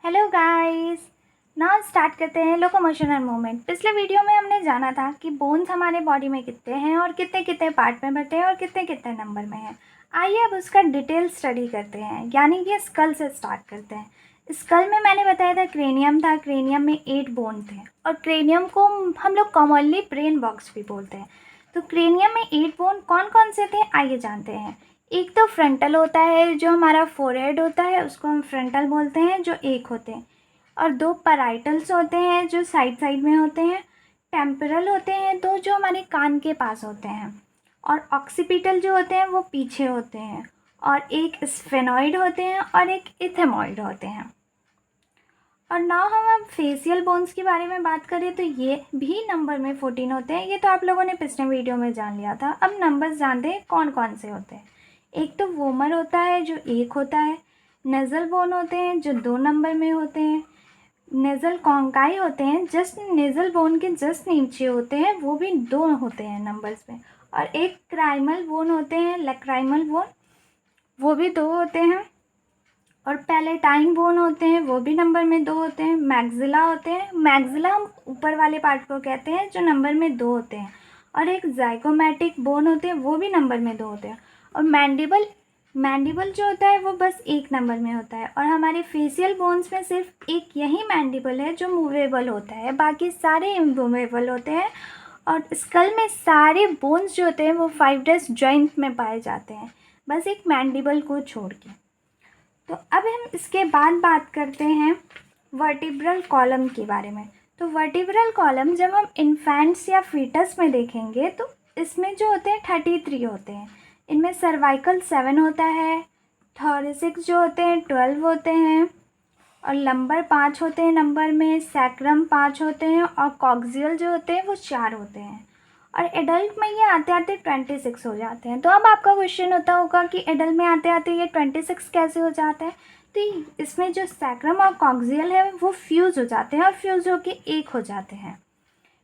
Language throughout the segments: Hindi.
Hello guys. नाउ स्टार्ट करते हैं लोकोमोशन एंड मूवमेंट। पिछले वीडियो में हमने जाना था कि बोन्स हमारे बॉडी में कितने हैं और कितने कितने पार्ट में बटे हैं और कितने कितने नंबर में हैं। आइए अब उसका डिटेल स्टडी करते हैं, यानी कि स्कल से स्टार्ट करते हैं। स्कल में मैंने बताया था क्रेनियम था, क्रेनियम में 8 बोन थे और क्रेनियम को हम लोग कॉमनली ब्रेन बॉक्स भी बोलते हैं। तो क्रेनियम में 8 बोन कौन कौन से थे आइए जानते हैं। एक तो फ्रंटल होता है, जो हमारा फोरहेड होता है उसको हम फ्रंटल बोलते हैं, जो एक होते हैं। और 2 पैराइटल्स होते हैं जो साइड साइड में होते हैं। टेम्पोरल होते हैं 2 जो हमारे कान के पास होते हैं। और ऑक्सीपिटल जो होते हैं वो पीछे होते हैं। और एक स्फेनॉइड होते हैं और एक इथेमॉइड होते हैं। और नाउ हम अब फेशियल बोन्स के बारे में बात करें तो ये भी नंबर में 14 होते हैं। ये तो आप लोगों ने पिछले वीडियो में जान लिया था। अब नंबर्स जानते हैं कौन कौन से होते हैं। एक तो वोमर होता है जो 1 होता है। नेज़ल बोन होते हैं जो 2 नंबर में होते हैं। नेज़ल कॉन्काई होते हैं जस्ट नेज़ल बोन के जस्ट नीचे होते हैं, वो भी 2 होते हैं नंबर्स में। और एक क्राइमल बोन होते हैं, लैक्राइमल बोन, वो भी 2 होते हैं। और पैलेटाइन बोन होते हैं वो भी नंबर में 2 होते हैं। मैग्जिला होते हैं, मैग्जिला हम ऊपर वाले पार्ट को कहते हैं जो नंबर में 2 होते हैं। और एक जाइगोमैटिक बोन होते हैं वो भी नंबर में 2 होते हैं। और मैंडिबल जो होता है वो बस 1 नंबर में होता है। और हमारे फेशियल बोन्स में सिर्फ एक यही मैंडिबल है जो मूवेबल होता है, बाकी सारे इमूवेबल होते हैं। और स्कल में सारे बोन्स जो होते हैं वो 5 डेस जॉइंट में पाए जाते हैं, बस एक मैंडिबल को छोड़ के। तो अब हम इसके बाद बात करते हैं वर्टिब्रल कॉलम के बारे में। तो वर्टिब्रल कॉलम जब हम इन्फेंट्स या फीटस में देखेंगे तो इसमें जो होते हैं 33 होते हैं। इनमें सर्वाइकल 7 होता है, थोरेसिक जो होते हैं 12 होते हैं, और लंबर 5 होते हैं नंबर में, सैक्रम 5 होते हैं, और कॉक्सियल जो होते हैं वो 4 होते हैं। और एडल्ट में ये आते आते 26 हो जाते हैं। तो अब आपका क्वेश्चन होता होगा कि एडल्ट में आते आते ये 26 कैसे हो जाता है। तो इसमें जो सैक्रम और कॉक्सियल है वो फ्यूज़ हो जाते हैं और फ्यूज़ होके एक हो जाते हैं,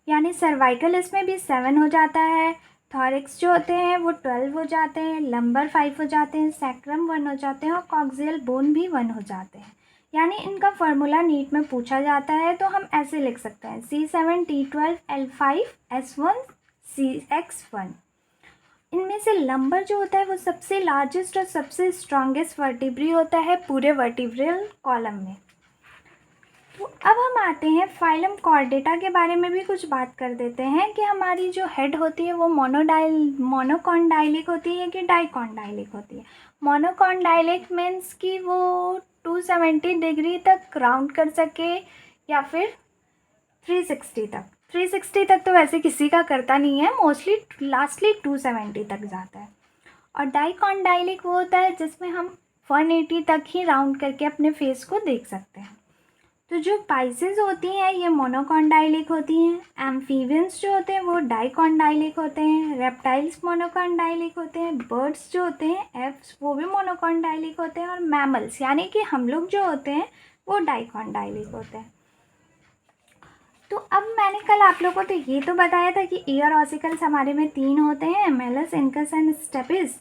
यानी सर्वाइकल इसमें भी 7 हो जाता है, थॉरिक्स जो होते हैं वो 12 हो जाते हैं, लंबर 5 हो जाते हैं, सैक्रम 1 हो जाते हैं और कॉक्सियल बोन भी 1 हो जाते हैं। यानी इनका फार्मूला नीट में पूछा जाता है तो हम ऐसे लिख सकते हैं C7T12L5S1CX1। इनमें से लंबर जो होता है वो सबसे लार्जेस्ट और सबसे स्ट्रॉन्गेस्ट वर्टिब्री होता है पूरे वर्टिब्रल कॉलम में। तो अब हम आते हैं फाइलम कॉर्डेटा के बारे में भी कुछ बात कर देते हैं कि हमारी जो हेड होती है वो मोनोकॉन्डाइलिक होती है कि डाइकॉन्डाइलिक होती है। मोनोकॉन्डाइलिक मीन्स कि वो 270 डिग्री तक राउंड कर सके या फिर 360 तक तो वैसे किसी का करता नहीं है, मोस्टली लास्टली 270 तक जाता है। और डाइकॉन्डाइलिक वो होता है जिसमें हम 180 तक ही राउंड करके अपने फेस को देख सकते हैं। तो जो पाइसेस होती हैं ये मोनोकॉन्डाइलिक होती हैं। एम्फीबियंस जो होते हैं वो डाइकॉन्डाइलिक होते हैं। रेप्टाइल्स मोनोकॉन्डाइलिक होते हैं। बर्ड्स जो होते हैं एफ्स वो भी मोनोकॉन्डाइलिक होते हैं। और मैमल्स यानी कि हम लोग जो होते हैं वो डाइकॉन्डाइलिक होते हैं। तो अब मैंने कल आप लोगों को तो ये तो बताया था कि ईयर ऑसिकल्स हमारे में 3 होते हैं, मेलस, इनकस एंड स्टेपिस।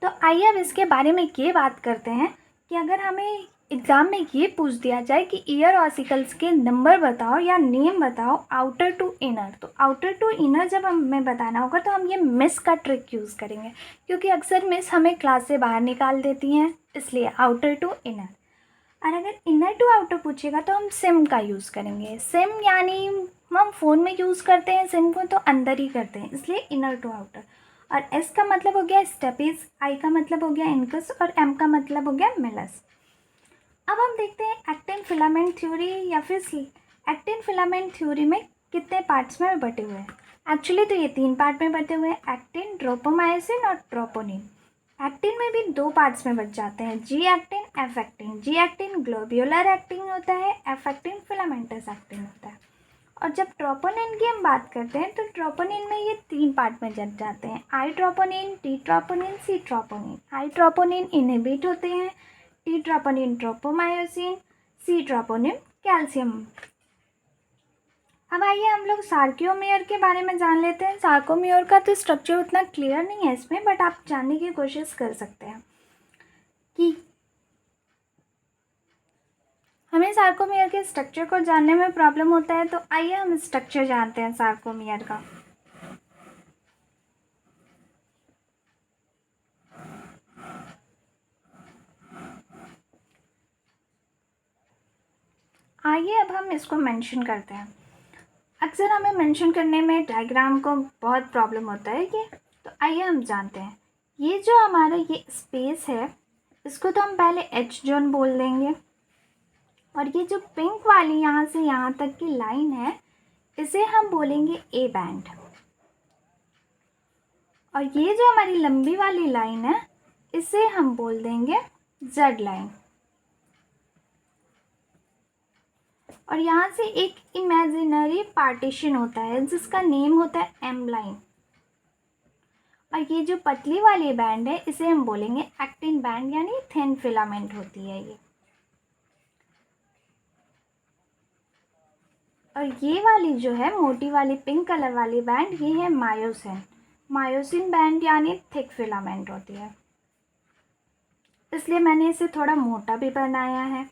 तो आइए अब इसके बारे में ये बात करते हैं कि अगर हमें एग्ज़ाम में ये पूछ दिया जाए कि ईयर ऑसिकल्स के नंबर बताओ या नेम बताओ आउटर टू इनर, तो आउटर टू इनर जब हमें बताना होगा तो हम ये मिस का ट्रिक यूज़ करेंगे, क्योंकि अक्सर मिस हमें क्लास से बाहर निकाल देती हैं, इसलिए आउटर टू इनर। और अगर इनर टू आउटर पूछेगा तो हम सिम का यूज़ करेंगे। सिम यानी हम फ़ोन में यूज़ करते हैं सिम को तो अंदर ही करते हैं, इसलिए इनर टू आउटर। और एस का मतलब हो गया स्टेपिस, आई का मतलब हो गया इनकस और एम का मतलब हो गया मेलस। अब हम देखते हैं एक्टिन फिलामेंट थ्योरी या फिर एक्टिन फिलामेंट थ्योरी में कितने पार्ट्स में बटे हुए हैं। एक्चुअली तो ये 3 पार्ट में बटे हुए हैं, एक्टिन, ट्रोपोमायोसिन और ट्रोपोनिन। एक्टिन में भी 2 पार्ट्स में बच जाते हैं, G actin, F actin. G actin globular actin होता है, एफ एक्टिन फिलामेंटस एक्टिन होता है। और जब ट्रोपोनिन की हम बात करते हैं तो ट्रोपोनिन में ये 3 पार्ट में जट जाते हैं, आई ट्रोपोनिन, टी ट्रोपोनिन, सी ट्रोपोनिन। आई ट्रोपोनिन इनहिबिट होते हैं, टी ट्रोपोनिन ट्रोपोमायोसिन, सी ट्रोपोनिन कैल्शियम। अब आइए हम लोग सार्कोमेयर के बारे में जान लेते हैं। सार्कोमेयर का तो स्ट्रक्चर उतना क्लियर नहीं है इसमें, बट आप जानने की कोशिश कर सकते हैं कि हमें सार्कोमियर के स्ट्रक्चर को जानने में प्रॉब्लम होता है, तो आइए हम स्ट्रक्चर जानते हैं सार्कोमियर का। आइए अब हम इसको मेंशन करते हैं। अक्सर हमें मेंशन करने में डायग्राम को बहुत प्रॉब्लम होता है कि, तो आइए हम जानते हैं। ये जो हमारा ये स्पेस है, इसको तो हम पहले एच जोन बोल देंगे, और ये जो पिंक वाली यहाँ से यहाँ तक की लाइन है, इसे हम बोलेंगे ए बैंड। और ये जो हमारी लंबी वाली लाइन है, इसे हम बोल देंगे जेड लाइन। और यहाँ से एक इमेजिनरी पार्टीशन होता है जिसका नेम होता है एम लाइन। और ये जो पतली वाली बैंड है, इसे हम बोलेंगे एक्टिन बैंड, यानी थिन फिलामेंट होती है ये। और ये वाली जो है मोटी वाली पिंक कलर वाली बैंड, ये है मायोसिन। मायोसिन बैंड यानी थिक फिलामेंट होती है, इसलिए मैंने इसे थोड़ा मोटा भी बनाया है।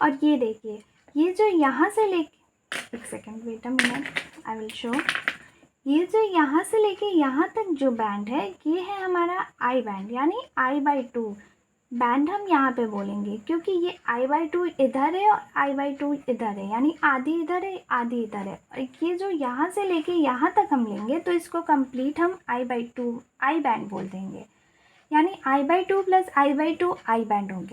और ये देखिए, ये जो यहाँ से लेके, एक second wait a minute, I will show. ये जो यहाँ से लेके यहाँ तक जो बैंड है, ये है हमारा आई बैंड, यानी I/2 बैंड हम यहाँ पे बोलेंगे, क्योंकि ये I/2 इधर है और I/2 इधर है, यानी आधी इधर है आधी इधर है। और ये जो यहाँ से लेके यहाँ तक हम लेंगे, तो इसको कंप्लीट हम I/2 आई बैंड बोल देंगे, यानी I/2 + I/2 आई बैंड हो गया।